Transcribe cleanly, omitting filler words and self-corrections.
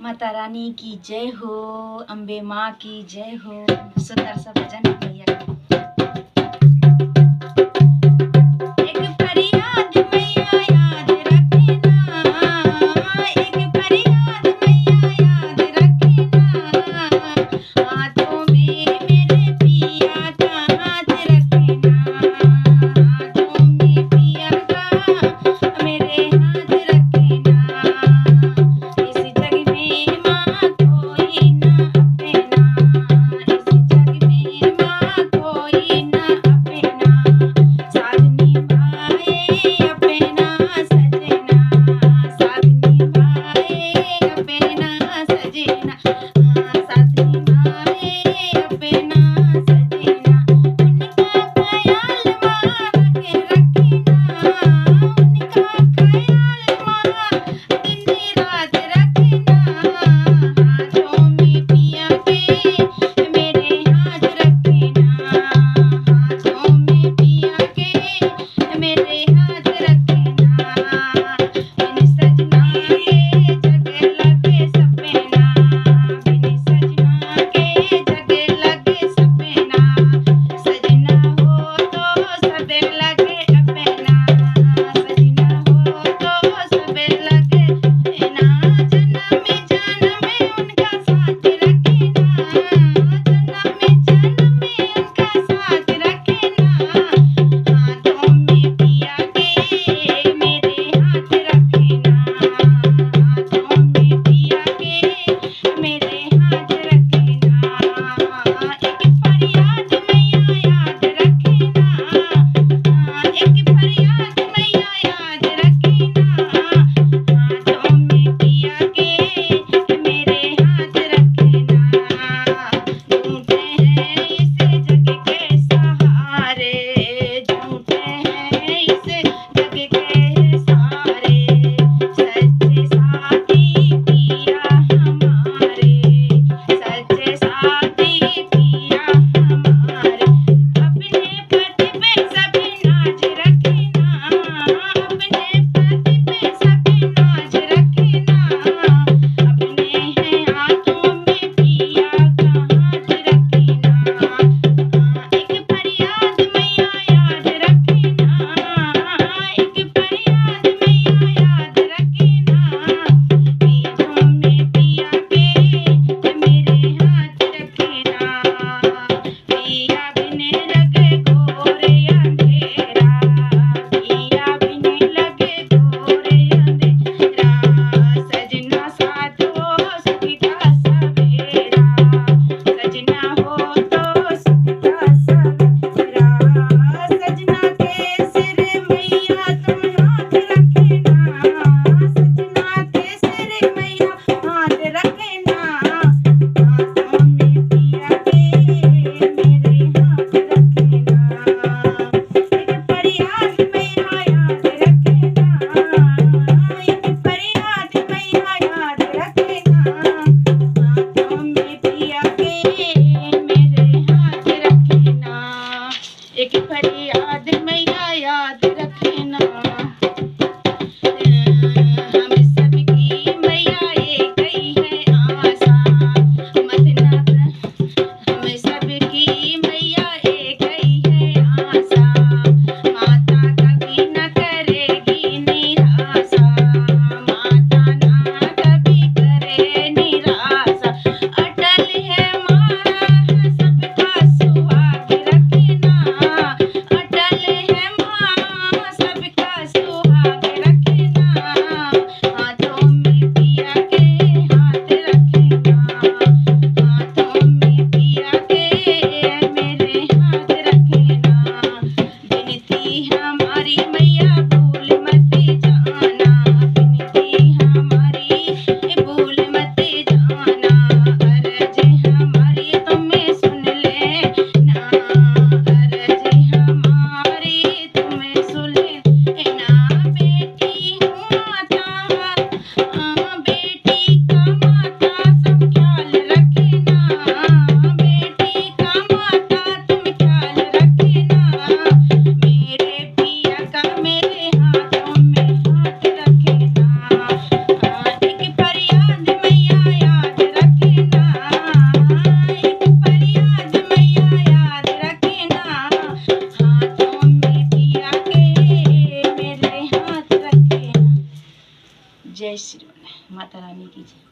माता रानी की जय हो, अम्बे माँ की जय हो। सुंदर सा भजन है भैया। एक फरियाद मैया याद रखना, एक फरियाद मैया याद रखना, हाथों में मेरे पिया का हाथ रखना, हाथों में पिया का मेरे हाथ रखना। इस जग में माँ कोई ना अपना, इस जग में माँ कोई ना अपना, साथ निभाए अपना सजना, साथ निभाए अपना सजना, साथ निभाए अपना सजना। उनका ख्याल माँ के रखना, उनका ख्याल माँ दिन रात रखना, हाथों में पिया के मेरे हाथ रखना, हाथों में पिया के मेरे हाथ रखना। बिन सजना के जग लगे सपना, बिन सजना के जग लगे सपना, सजना हो तो सब लगे अपना, सजना हो तो सब लगे अपना। जन्म जन्म उनका साथ रखना, जन्म जन्म उनका साथ रखना, हाथों में पिया के मेरे हाथ रखना। जय श्री राम, माता रानी की जय।